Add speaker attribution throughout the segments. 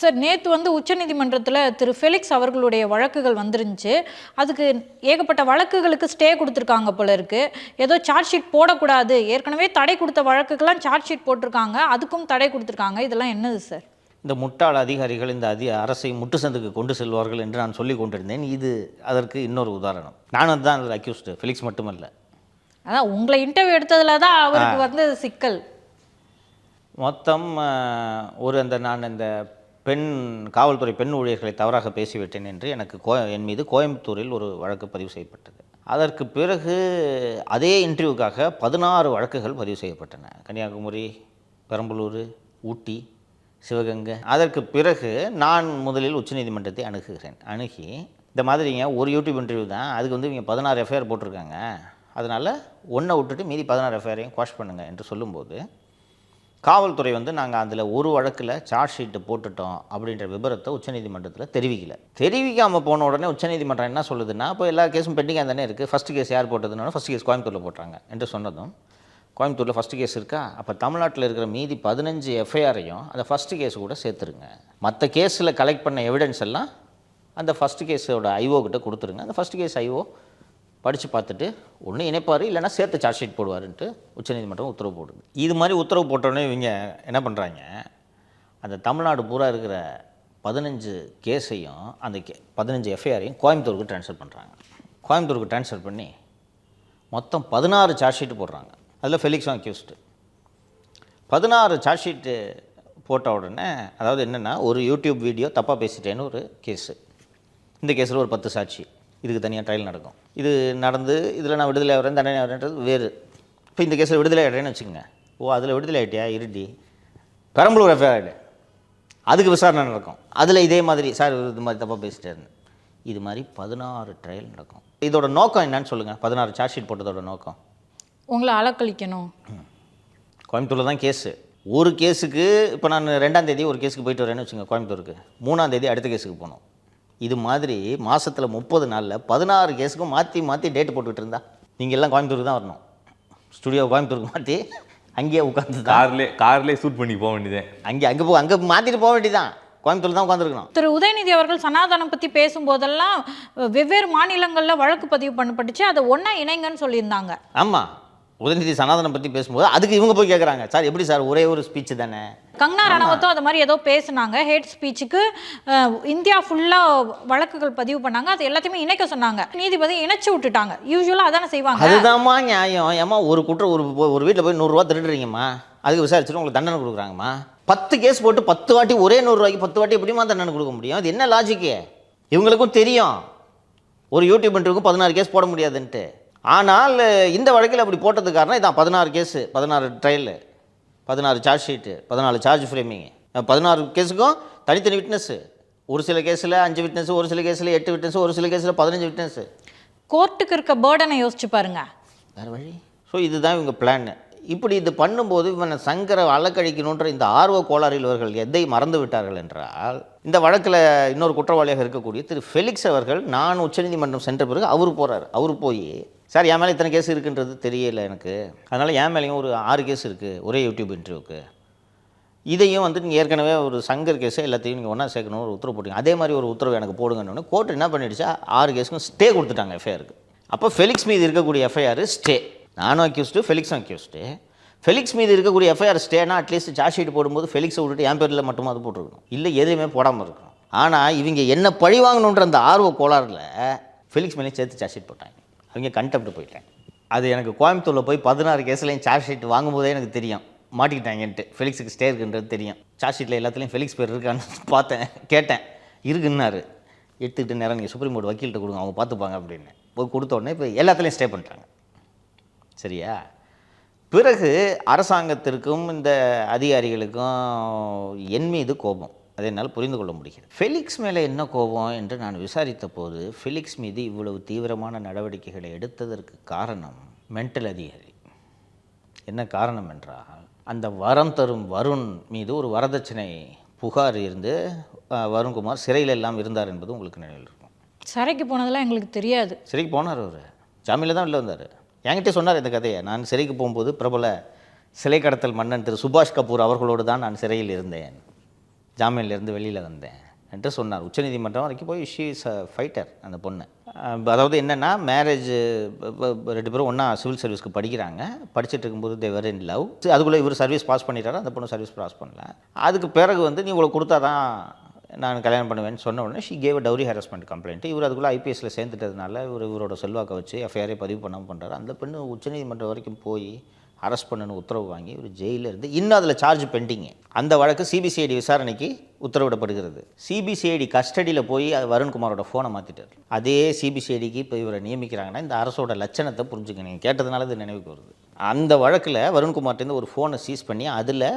Speaker 1: Sir நேற்று வந்து உச்சநீதிமன்றத்தில் திரு ஃபெலிக்ஸ் அவர்களுடைய வழக்குகள் வந்துருந்துச்சு. அதுக்கு ஏகப்பட்ட வழக்குகளுக்கு ஸ்டே கொடுத்துருக்காங்க போல இருக்கு. ஏதோ சார்ஜ் ஷீட் போடக்கூடாது, ஏற்கனவே தடை கொடுத்த வழக்குக்கெல்லாம் சார்ஜ் ஷீட் போட்டிருக்காங்க, அதுக்கும் தடை கொடுத்துருக்காங்க. இதெல்லாம் என்னது சார்?
Speaker 2: இந்த முட்டாள் அதிகாரிகள் இந்த அரசை முட்டு சந்துக்கு கொண்டு செல்வார்கள் என்று நான் சொல்லி கொண்டிருந்தேன். இது அதற்கு இன்னொரு உதாரணம். நான் தான் அதில் அக்யூஸ்டு, ஃபெலிக்ஸ் மட்டுமல்ல.
Speaker 1: அதான் உங்களை இன்டர்வியூ எடுத்ததுல தான் அவருக்கு வந்து சிக்கல்.
Speaker 2: மொத்தம் நான் இந்த காவல்துறை பெண் ஊழியர்களை தவறாக பேசிவிட்டேன் என்று எனக்கு என் மீது கோயம்புத்தூரில் ஒரு வழக்கு பதிவு செய்யப்பட்டது. அதற்கு பிறகு அதே இன்டர்வியூக்காக 16 வழக்குகள் பதிவு செய்யப்பட்டன. கன்னியாகுமரி, பெரம்பலூர், ஊட்டி, சிவகங்கை. அதற்கு பிறகு நான் முதலில் உச்சநீதிமன்றத்தை அணுகி இந்த மாதிரிங்க ஒரு யூடியூப் இன்டர்வியூ தான், அதுக்கு வந்து இவங்க 16 எஃப்ஐஆர் போட்டிருக்காங்க, அதனால் ஒன்றை விட்டுட்டு மீதி 16 எஃப்ஐஆரையும் குவாஷ் பண்ணுங்கள் என்று சொல்லும்போது காவல்துறை வந்து நாங்கள் அதில் ஒரு வழக்கில் சார்ஜ் ஷீட்டு போட்டுட்டோம் அப்படின்ற விபரத்தை உச்சநீதிமன்றத்தில் தெரிவிக்காமல் போன உடனே உச்சநீதிமன்றம் என்ன சொல்லுதுன்னா, இப்போ எல்லா கேஸும் பெண்டிங்காக தானே இருக்குது, ஃபஸ்ட்டு கேஸ் யார் போட்டதுன்னா ஃபஸ்ட் கேஸ் கோயம்புத்தூரில் போட்டாங்க என்று சொன்னதும், கோயம்புத்தூரில் ஃபஸ்ட்டு கேஸ் இருக்கா, அப்போ தமிழ்நாட்டில் இருக்கிற மீதி 15 எஃப்ஐஆரையும் அந்த ஃபஸ்ட்டு கேஸ் கூட சேர்த்துருங்க, மற்ற கேஸில் கலெக்ட் பண்ண எவிடன்ஸ் எல்லாம் அந்த ஃபஸ்ட்டு கேஸோட ஐஓ கிட்ட கொடுத்துருங்க, அந்த ஃபஸ்ட்டு கேஸ் ஐஓ படித்து பார்த்துட்டு ஒன்று இணைப்பார், இல்லைனா சேர்த்து சார்ஜ் ஷீட் போடுவாருன்ட்டு உச்சநீதிமன்றம் உத்தரவு போடுது. இது மாதிரி உத்தரவு போட்டோன்னே இவங்க என்ன பண்ணுறாங்க, அந்த தமிழ்நாடு பூரா இருக்கிற 15 கேஸையும் அந்த 15 எஃப்ஐஆரையும் கோயம்புத்தூருக்கு ட்ரான்ஸ்ஃபர் பண்ணுறாங்க. கோயம்புத்தூருக்கு ட்ரான்ஸ்ஃபர் பண்ணி மொத்தம் 16 சார்ஜ் ஷீட்டு போடுறாங்க. அதில் ஃபெலிக்ஸும் அக்யூஸ்டு. 16 சார்ஜ் ஷீட்டு போட்ட உடனே, அதாவது என்னென்னா, ஒரு யூடியூப் வீடியோ தப்பாக பேசிட்டேன்னு ஒரு கேஸு, இந்த கேஸில் ஒரு 10 சாட்சி, இதுக்கு தனியாக ட்ரையல் நடக்கும். இது நடந்து இதில் நான் விடுதலை ஆகிறேன், தண்டனை ஆகிறேன்றது வேறு. இப்போ இந்த கேஸில் விடுதலை ஆகிட்டேன்னு வச்சுக்கோங்க, அதில் விடுதலை ஆகிட்டியா இருட்டி, பெரம்பலூர் எஃப்ஐஆர் ஆகிடு, அதுக்கு விசாரணை நடக்கும், அதில் இதே மாதிரி சார் இது மாதிரி தப்பாக பேசிட்டாருன்னு, இது மாதிரி 16 ட்ரையல் நடக்கும். இதோட நோக்கம் என்னன்னு சொல்லுங்கள்? 16 சார்ஜ் ஷீட் போட்டதோட நோக்கம்
Speaker 1: உங்களை அலக்களிக்கணும்.
Speaker 2: கோயம்புத்தூரில் தான் கேஸு. ஒரு கேஸுக்கு இப்போ நான் 2ஆம் தேதி ஒரு கேஸுக்கு போயிட்டு வரேன்னு வச்சுக்கோங்க கோயம்புத்தூருக்கு, 3ஆம் தேதி அடுத்த கேஸுக்கு போகணும். இது மாதிரி மாதத்தில் 30 நாளில் 16 கேஸுக்கும் மாற்றி டேட்டு போட்டுக்கிட்டு இருந்தா நீங்கள் எல்லாம் கோயம்புத்தூருக்கு தான் வரணும். ஸ்டுடியோ கோயம்புத்தூருக்கு மாற்றி அங்கேயே உட்காந்து
Speaker 3: கார்லேயே ஷூட் பண்ணி போக வேண்டியது,
Speaker 2: அங்கே மாற்றிட்டு போக வேண்டியதான், கோயம்புத்தூர் தான் உட்காந்துருக்கணும்.
Speaker 1: திரு உதயநிதி அவர்கள் சனாதனம் பற்றி பேசும்போதெல்லாம் வெவ்வேறு மாநிலங்களில் வழக்கு பதிவு பண்ணப்பட்டுச்சு, அதை ஒன்றா இணைங்கன்னு சொல்லியிருந்தாங்க.
Speaker 2: ஆமாம், உதயநிதி சனாதனம் பற்றி பேசும்போது அதுக்கு இவங்க போய் கேட்குறாங்க, சார் எப்படி சார் ஒரே ஒரு ஸ்பீச்சு தானே.
Speaker 1: கங்கனா ரணவத்தும் அது மாதிரி ஏதோ பேசுனாங்க, ஹேட் ஸ்பீச்சுக்கு இந்தியா ஃபுல்லாக வழக்குகள் பதிவு பண்ணாங்க, அது எல்லாத்தையுமே இணைக்க சொன்னாங்க, நீதிபதி இணைச்சு விட்டுட்டாங்க. யூஸ்வலாக அதானே செய்வாங்க.
Speaker 2: அதுதான்மா நியாயம். ஏமா ஒரு குற்றம் ஒரு வீட்டில் போய் 100 ரூபா திருடுறீங்கம்மா, அதுக்கு விசாரிச்சுட்டு உங்களுக்கு தண்டனை கொடுக்குறாங்கம்மா. 10 கேஸ் போட்டு 10 வாட்டி ஒரே 100 ரூபாய்க்கு 10 வாட்டி எப்படிமா தண்டனை கொடுக்க முடியும்? அது என்ன லாஜிக்கு? இவங்களுக்கும் தெரியும் ஒரு யூடியூப் இன்டர்வியூக்கும் 16 கேஸ் போட முடியாதுன்ட்டு. ஆனால் இந்த வழக்கில் அப்படி போட்டது காரணம் இதான், 16 case, 16 trial, 16 charge sheet, 14 charge framing, 16 கேஸுக்கும் தனித்தனி விட்னஸ்ஸு. ஒரு சில கேஸில் 5 விட்னஸ், ஒரு சில கேஸில் 8 விட்னஸ், ஒரு சில கேஸில் 15 விட்னஸ்.
Speaker 1: கோர்ட்டுக்கு இருக்க பேர்டனை யோசிச்சு பாருங்க,
Speaker 2: வேறு வழி. ஸோ இதுதான் இவங்க பிளான். இப்படி இது பண்ணும்போது இவனை சங்கரை அலக்கழிக்கணுன்ற இந்த ஆர்வ கோளாறில் இவர்கள் எதை மறந்து விட்டார்கள் என்றால், இந்த வழக்கில் இன்னொரு குற்றவாளியாக இருக்கக்கூடிய திரு ஃபெலிக்ஸ் அவர்கள், நான் உச்சநீதிமன்றம் சென்ற பிறகு அவர் போய் சார் என் மேலே இத்தனை கேஸ் இருக்குன்றது தெரியல எனக்கு, அதனால் என் மேலேயும் ஒரு 6 கேஸ் இருக்குது ஒரே யூடியூப் இன்டர்வியூக்கு, இதையும் வந்து நீங்கள் ஏற்கனவே ஒரு சங்கர் கேஸை எல்லாத்தையும் நீங்கள் ஒன்றா சேர்க்கணும் ஒரு உத்தரவு போட்டிங்க, அதே மாதிரி ஒரு உத்தரவு எனக்கு போடுங்கன்னு கோர்ட் என்ன பண்ணிடுச்சா, 6 கேஸுக்கும் ஸ்டே கொடுத்துட்டாங்க எஃப்ஐஆருக்கு. அப்போ ஃபெலிக்ஸ் மீது இருக்கக்கூடிய எஃப்ஐஆர் ஸ்டே, நானும் அக்யூஸ்டு, ஃபெலிக்ஸும் அக்யூஸ்டு. ஃபெலிக்ஸ் மீது இருக்கக்கூடிய எஃப்ஐஆர் ஸ்டேனா அட்லீஸ்ட் சார்ஜ் ஷீட் போடும்போது ஃபெலிக்ஸை விட்டுட்டு என் பேரில் மட்டும் அது போட்டிருக்கணும், இல்லை எதுவுமே போடாமல் இருக்கணும். ஆனால் இவங்க என்ன பழி வாங்கணுன்ற அந்த ஆர்வ கோளாறில் ஃபெலிக்ஸ் மேலே சேர்த்து சார்ஜ் ஷீட் போட்டாங்க. அவங்க கண்டெப்ட் போயிட்டாங்க. அது எனக்கு கோயம்புத்தூரில் போய் 16 கேஸ்லையும் சார்ஜ் ஷீட் வாங்கும்போதே எனக்கு தெரியும் மாட்டிக்கிட்டாங்கன்ட்டு, ஃபெலிக்ஸுக்கு ஸ்டே இருக்குன்றது தெரியும். சார்ஜ் ஷீட்டில் எல்லாத்துலேயும் ஃபெலிக்ஸ் பேர் இருக்கான்னு பார்த்தேன், கேட்டேன், இருக்குன்னாரு. எடுத்துக்கிட்டு நேரம் நீங்கள் சுப்ரீம் கோர்ட் வக்கீல்கிட்ட கொடுங்க, அவங்க பார்த்துப்பாங்க அப்படின்னு போய் கொடுத்த உடனே இப்போ எல்லாத்துலேயும் ஸ்டே பண்ணிட்டாங்க. சரியா? பிறகு அரசாங்கத்திற்கும் இந்த அதிகாரிகளுக்கும் என் மீது கோபம், அதை என்னால் புரிந்து கொள்ள முடிகிறது. ஃபெலிக்ஸ் மேலே என்ன கோபம் என்று நான் விசாரித்த போது, ஃபெலிக்ஸ் மீது இவ்வளவு தீவிரமான நடவடிக்கைகளை எடுத்ததற்கு காரணம் மென்டல் அதிகாரி. என்ன காரணம் என்றால், அந்த வரம் தரும் வருண் மீது ஒரு வரதட்சணை புகார் இருந்து வருண்குமார் சிறையில் எல்லாம் இருந்தார் என்பது உங்களுக்கு நினைவில் இருக்கும்.
Speaker 1: சிறைக்கு போனதெல்லாம் எங்களுக்கு தெரியாது.
Speaker 2: சிறைக்கு போனார், அவர் ஜாமீனில் தான் வெளில வந்தார். என்கிட்ட சொன்னார் இந்த கதையை. நான் சிறைக்கு போகும்போது பிரபல சிலை கடத்தல் மன்னன் திரு சுபாஷ் கபூர் அவர்களோடு தான் நான் சிறையில் இருந்தேன். ஜாமீன்லேருந்து வெளியில் வந்தேன் என்று சொன்னார். உச்சநீதிமன்றம் வரைக்கும் போய் ஷீ இஸ் அ ஃபைட்டர் அந்த பொண்ணு. அதாவது என்னென்னா மேரேஜ் 2 பேரும் ஒன்றா சிவில் சர்வீஸ்க்கு படிக்கிறாங்க. படிச்சுட்டு இருக்கும்போது தேவர் இன் லவ். அதுக்குள்ளே இவர் சர்வீஸ் பாஸ் பண்ணிட்டாரு, அந்த பொண்ணு சர்வீஸ் பாஸ் பண்ணல. அதுக்கு பிறகு வந்து நீ இவ்வளோ கொடுத்தா தான் நான் கல்யாணம் பண்ணுவேன்னு சொன்ன உடனே she cave dowry harassment complaint. இவர் அதுக்குள்ளே ஐபிஎஸ்சில் சேர்ந்துட்டதுனால இவரோட செல்வாக்கை வச்சு எஃப்ஐஆரே பதிவு பண்ணாமல் பண்ணுறாரு. அந்த பெண்ணு உச்சநீதிமன்றம் வரைக்கும் போய் அரெஸ்ட் பண்ணணும்னு உத்தரவு வாங்கி ஒரு ஜெயிலில் இருந்து இன்னும் அதில் சார்ஜ் பெண்டிங்கு. அந்த வழக்கு சிபிசிஐடி விசாரணைக்கு உத்தரவிடப்படுகிறது. சிபிசிஐடி கஸ்டடியில் போய் வருண்குமாரோட ஃபோனை மாற்றிட்டார். அதே சிபிசிஐடிக்கு இப்போ இவரை நியமிக்கிறாங்கன்னா இந்த அரசோட லட்சணத்தை புரிஞ்சுக்க. நீங்கள் கேட்டதுனால இது நினைவுக்கு வருது. அந்த வழக்கில் வருண்குமார்ட்டேருந்து ஒரு ஃபோனை சீஸ் பண்ணி அதில்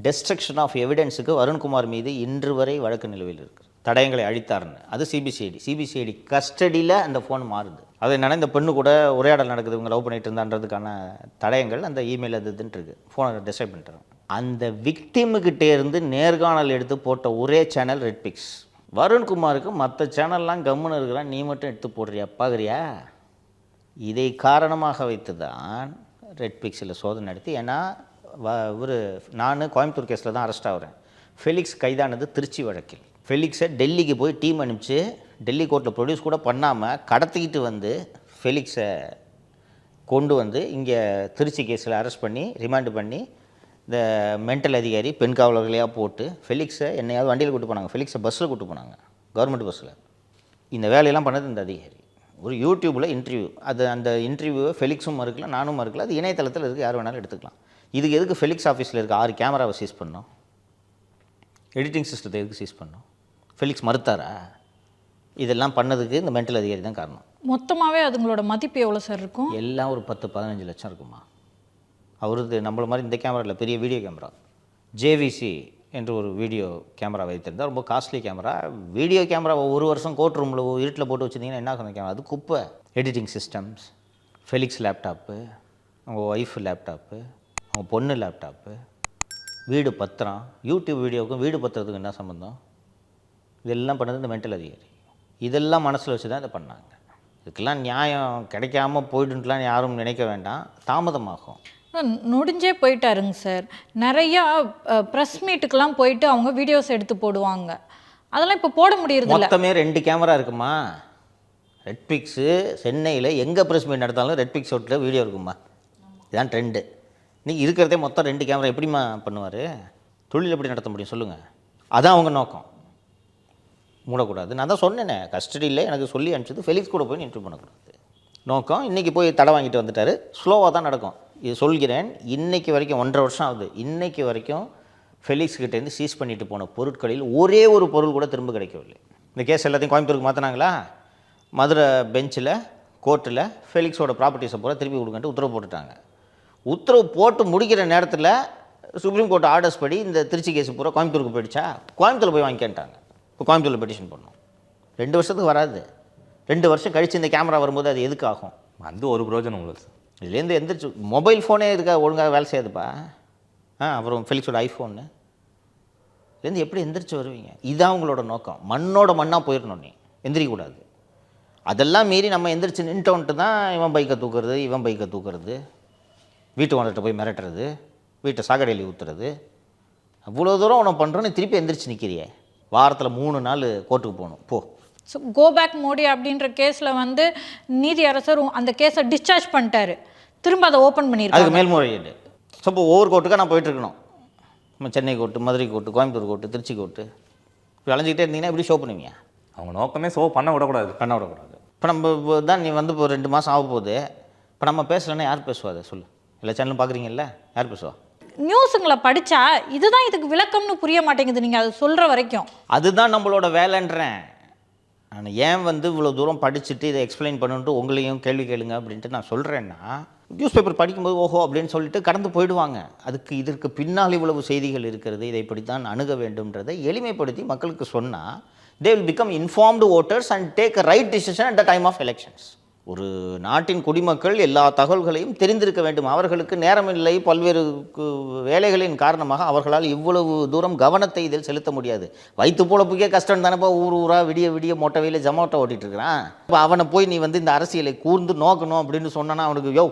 Speaker 2: டெஸ்ட்ரக்ஷன் ஆஃப் எவிடன்ஸுக்கு வருண்குமார் மீது இன்று வரை வழக்கு நிலுவையில் இருக்குது. தடயங்களை அழித்தார்னு. அது சிபிசிஐடி கஸ்டடியில் அந்த ஃபோன் மாறுது. அது என்னன்னா இந்த பெண்ணு கூட உரையாடல் நடக்குது, இவங்க லவ் பண்ணிட்டு இருந்தான்றதுக்கான தடயங்கள் அந்த இமெயில் அதுன்ட்டு இருக்குது. ஃபோனை டிஸ்ட்ரைப் பண்ணிட்டாங்க. அந்த விக்டிமுக்கிட்டே இருந்து நேர்காணல் எடுத்து போட்ட ஒரே சேனல் ரெட் பிக்ஸ். வருண்குமாருக்கு மற்ற சேனல்லாம் கம்முன்னு இருக்கிறான், நீ மட்டும் எடுத்து போடுறியா பார்க்குறியா? இதை காரணமாக வைத்து தான் ரெட் பிக்ஸில் சோதனை நடத்தி. ஏன்னா இவர் நான் கோயம்புத்தூர் கேஸில் தான் அரெஸ்ட் ஆகிறேன். ஃபெலிக்ஸ் கைதானது திருச்சி வழக்கில். ஃபெலிக்ஸை டெல்லிக்கு போய் டீம் அனுப்பிச்சு டெல்லி கோர்ட்டில் ப்ரொடியூஸ் கூட பண்ணாமல் கடத்திக்கிட்டு வந்து ஃபெலிக்ஸை கொண்டு வந்து இங்கே திருச்சி கேஸில் அரெஸ்ட் பண்ணி ரிமாண்டு பண்ணி இந்த மென்டல் அதிகாரி பெண் காவலர்களையாக போட்டு ஃபெலிக்ஸை என்னையாவது வண்டியில் கூட்டு போனாங்க. ஃபெலிக்ஸை பஸ்ஸில் கூட்டு போனாங்க, கவர்மெண்ட் பஸ்ஸில். இந்த வேலையெல்லாம் பண்ணது இந்த அதிகாரி. ஒரு யூடியூப்பில் இன்டர்வியூ. அந்த இன்டர்வியூவை ஃபெலிக்ஸும் மறுக்கல, நானும் மறுக்கல. அது இணையதளத்தில் இருக்குது, யார் வேணாலும் எடுத்துக்கலாம். இதுக்கு எதுக்கு ஃபெலிக்ஸ் ஆஃபீஸில் இருக்க 6 கேமராவை சீஸ் பண்ணோம்? எடிட்டிங் சிஸ்டத்தை எதுக்கு சீஸ் பண்ணோம்? ஃபெலிக்ஸ் மறுத்தாரா? இதெல்லாம் பண்ணதுக்கு இந்த மென்டல் அதிகாரி தான் காரணம்.
Speaker 1: மொத்தமாகவே அதுங்களோட மதிப்பு எவ்வளோ சார் இருக்கும்?
Speaker 2: எல்லாம் ஒரு 10-15 லட்சம் இருக்குமா. அவருக்கு நம்மள மாதிரி இந்த கேமரா இல்லை, பெரிய வீடியோ கேமரா. ஜேவிசி என்று ஒரு வீடியோ கேமரா வைத்திருந்தால் ரொம்ப காஸ்ட்லி கேமரா. வீடியோ கேமரா ஒரு வருஷம் கோர்ட் ரூமில் இருட்டில் போட்டு வச்சுருந்தீங்கன்னா என்ன சொன்ன கேமரா? அது குப்பை. எடிட்டிங் சிஸ்டம்ஸ், ஃபெலிக்ஸ் லேப்டாப்பு, அவங்க ஒய்ஃப் லேப்டாப்பு, அவங்க பொண்ணு லேப்டாப்பு, வீடு பத்திரம். யூடியூப் வீடியோவுக்கும் வீடு பத்திரத்துக்கு என்ன சம்மந்தம்? இதெல்லாம் பண்ணது இந்த மென்டல் அதிகாரி. இதெல்லாம் மனசில் வச்சு தான் இதை பண்ணாங்க. இதுக்கெல்லாம் நியாயம் கிடைக்காம போய்டுன்ட்டுலாம் யாரும் நினைக்க வேண்டாம், தாமதமாகும்.
Speaker 1: நொடிஞ்சே போயிட்டாருங்க சார். நிறையா ப்ரெஸ் மீட்டுக்கெல்லாம் போயிட்டு அவங்க வீடியோஸ் எடுத்து போடுவாங்க. அதெல்லாம் இப்போ போட முடியறது இல்லை.
Speaker 2: மொத்தமே 2 கேமரா இருக்குமா. ரெட் பிக்ஸு சென்னையில் எங்கே ப்ரெஸ் மீட் நடத்தாலும் ரெட் பிக்ஸ் ஓட்டில் வீடியோ இருக்குமா. இதுதான் ட்ரெண்டு. நீங்கள் இருக்கிறதே மொத்தம் 2 கேமரா எப்படிமா பண்ணுவார்? தொழில் எப்படி நடத்த முடியும் சொல்லுங்கள்? அதான் அவங்க நோக்கம். மூடக்கூடாது. நான் தான் சொன்னேனே, கஸ்டடியில் எனக்கு சொல்லி அனுப்பிச்சது ஃபெலிக்ஸ் கூட போய் இன்டர்வியூ பண்ணக்கூடாது நோக்கம். இன்றைக்கி போய் தடை வாங்கிட்டு வந்துட்டார். ஸ்லோவாக தான் நடக்கும். இது சொல்கிறேன், இன்றைக்கி வரைக்கும் 1.5 வருஷம் ஆகுது. இன்றைக்கி வரைக்கும் ஃபெலிக்ஸ் கிட்டேருந்து சீஸ் பண்ணிட்டு போன பொருட்களில் ஒரே ஒரு பொருள் கூட திரும்ப கிடைக்கவில்லை. இந்த கேஸ் எல்லாத்தையும் கோயம்புத்தூருக்கு மாற்றினாங்களா. மதுரை பெஞ்சில் கோர்ட்டில் ஃபெலிக்ஸோட ப்ராப்பர்ட்டிஸை பூரா திருப்பி கொடுங்கன்ட்டு உத்தரவு போட்டுட்டாங்க. உத்தரவு போட்டு முடிக்கிற நேரத்தில் சுப்ரீம் கோர்ட் ஆர்டர்ஸ் படி இந்த திருச்சி கேஸ் பூரா கோயம்புத்தூருக்கு போயிடுச்சா, கோயம்புத்தூரில் போய் வாங்கிக்கிட்டாங்க. இப்போ கோயம்புத்தூரில் பெட்டிஷன் பண்ணோம். 2 வருஷத்துக்கு வராது. 2 வருஷம் கழித்து இந்த கேமரா வரும்போது அது எதுக்கு ஆகும்?
Speaker 3: அந்த ஒரு பிரயோஜனம் உங்களுக்கு சார்.
Speaker 2: இதுலேருந்து எந்திரிச்சு மொபைல் ஃபோனே இருக்கா ஒழுங்காக வேலை செய்யாதுப்பா. அப்புறம் ஃபெலிக்ஸோட ஐஃபோனு இதுலேருந்து எப்படி எந்திரிச்சு வருவீங்க? இதுதான் உங்களோட நோக்கம். மண்ணோட மண்ணாக போயிடணும், நீ எந்திரிக்கக்கூடாது. அதெல்லாம் மீறி நம்ம எந்திரிச்சு நின்ட்டோன்ட்டு தான் இவன் பைக்கை தூக்குறது, இவன் பைக்கை தூக்குறது, வீட்டு ஓனர்கிட்ட போய் மிரட்டுறது, வீட்டை சாக்கடையில் ஊற்றுறது. அவ்வளோ தூரம் உன்னை பண்ணுறோன்னு திருப்பி எந்திரிச்சு நிற்கிறியே. வாரத்தில் 3 நாள் கோர்ட்டுக்கு போகணும் போ.
Speaker 1: ஸோ கோபேக் மோடி அப்படின்ற கேஸில் வந்து நீதி அரசர் அந்த கேஸை டிஸ்சார்ஜ் பண்ணிட்டாரு. திரும்ப அதை ஓப்பன் பண்ணியிருக்காங்க.
Speaker 2: அதுக்கு மேல்முறையீடு. ஸோ இப்போ ஒவ்வொரு கோர்ட்டுக்காக நான் போயிட்டுருக்கணும். நம்ம Chennai court, Madurai court, Coimbatore court, Trichy court. இப்போ அலைஞ்சிக்கிட்டே இருந்தீங்கன்னா எப்படி ஷோ பண்ணுவீங்க?
Speaker 3: அவங்க நோக்கமே ஷோ பண்ண விடக்கூடாது.
Speaker 2: இப்போ நம்ம தான் நீ வந்து இப்போ 2 மாதம் ஆக போகுது. இப்போ நம்ம பேசலைன்னா யார் பேசுவா? அதை சொல்லு. எல்லா சேனலும் பார்க்குறீங்கல்ல, யார் பேசுவா?
Speaker 1: நியூஸுங்களை படித்தா இதுதான் இதுக்கு விளக்கம்னு புரிய மாட்டேங்குது நீங்கள் அதை சொல்கிற வரைக்கும்.
Speaker 2: அதுதான் நம்மளோட வேலைன்றேன். நான் ஏன் வந்து இவ்வளோ தூரம் படிச்சுட்டு இதை எக்ஸ்பிளைன் பண்ணுன்ட்டு உங்களையும் கேள்வி கேளுங்க அப்படின்ட்டு நான் சொல்கிறேன்னா, நியூஸ் பேப்பர் படிக்கும்போது ஓஹோ அப்படின்னு சொல்லிட்டு கடந்து போயிடுவாங்க. இதற்கு பின்னால் இவ்வளவு செய்திகள் இருக்கிறது, இதை இப்படி தான் அணுக வேண்டும்ன்றதை எளிமைப்படுத்தி மக்களுக்கு சொன்னால் they will become informed voters and take a right decision at the time of elections. ஒரு நாட்டின் குடிமக்கள் எல்லா தகவல்களையும் தெரிந்திருக்க வேண்டும். அவர்களுக்கு நேரமில்லை, பல்வேறு வேலைகளின் காரணமாக அவர்களால் இவ்வளவு தூரம் கவனத்தை இதில் செலுத்த முடியாது. வயிற்று பொழப்புக்கே கஷ்டம் தானேப்பா. ஊராக விடிய மொட்டை வெயில ஜொமேட்டோ ஓட்டிகிட்டு இருக்கிறான். இப்போ அவனை போய் நீ வந்து இந்த அரசியலை கூர்ந்து நோக்கணும் அப்படின்னு சொன்னான்னா அவனுக்கு யோ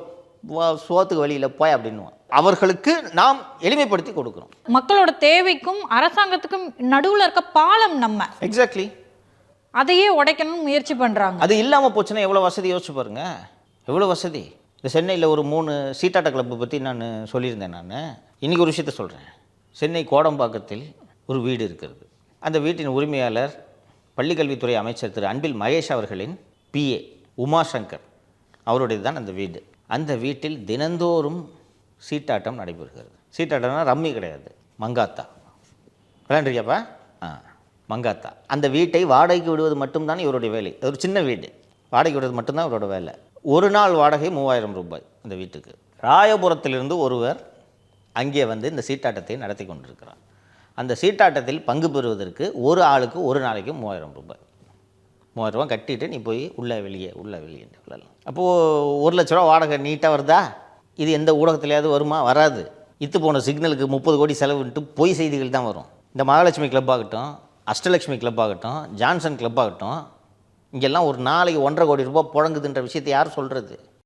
Speaker 2: சோத்துக்கு வழியில் போய் அப்படின்னுவான். அவர்களுக்கு நாம் எளிமைப்படுத்தி கொடுக்குறோம்.
Speaker 1: மக்களோட தேவைக்கும் அரசாங்கத்துக்கும் நடுவுல இருக்க பாலம் நம்ம
Speaker 2: எக்ஸாக்ட்லி.
Speaker 1: அதையே உடைக்கணும்னு முயற்சி பண்றாங்க.
Speaker 2: அது இல்லாமல் போச்சுன்னா எவ்வளோ வசதி யோசிச்சு பாருங்க, எவ்வளோ வசதி. இந்த சென்னையில் ஒரு 3 சீட்டாட்ட கிளப்பை பற்றி நான் சொல்லியிருந்தேன். நான் இன்றைக்கி ஒரு விஷயத்த சொல்கிறேன். சென்னை கோடம்பாக்கத்தில் ஒரு வீடு இருக்கிறது. அந்த வீட்டின் உரிமையாளர் பள்ளிக்கல்வித்துறை அமைச்சர் திரு அன்பில் மகேஷ் அவர்களின் PA உமாசங்கர் அவருடையது தான் அந்த வீடு. அந்த வீட்டில் தினந்தோறும் சீட்டாட்டம் நடைபெறுகிறது. சீட்டாட்டம்னா ரம்மி கிடையாது, மங்காத்தா. விளையாண்டுருக்கியாப்பா? மங்காத்தா. அந்த வீட்டை வாடகைக்கு விடுவது மட்டும்தான் இவருடைய வேலை. அது ஒரு சின்ன வீடு, வாடகைக்கு விடுவது மட்டும்தான் இவரோட வேலை. ஒரு நாள் வாடகை 3000 ரூபாய் அந்த வீட்டுக்கு. ராயபுரத்திலிருந்து ஒருவர் அங்கே வந்து இந்த சீட்டாட்டத்தை நடத்தி கொண்டிருக்கிறார். அந்த சீட்டாட்டத்தில் பங்கு பெறுவதற்கு ஒரு ஆளுக்கு ஒரு நாளைக்கு 3000 ரூபாய். 3000 ரூபாய் கட்டிட்டு நீ போய் உள்ளே வெளியே விளையாடலாம். அப்போது 1 லட்ச ரூபா வாடகை நீட்டாக வருதா? இது எந்த ஊடகத்துலையாவது வருமா? வராது. இத்து போன சிக்னலுக்கு 30 கோடி செலவுன்ட்டு பொய் செய்திகள் தான் வரும். இந்த மகாலட்சுமி கிளப் ஆகட்டும், அஷ்டலட்சுமி கிளப் ஆகட்டும், ஜான்சன் கிளப் ஆகட்டும், இங்கெல்லாம் ஒரு நாளைக்கு 1.5 கோடி ரூபாய் புழங்குதுன்ற விஷயத்தை யார் சொல்கிறது?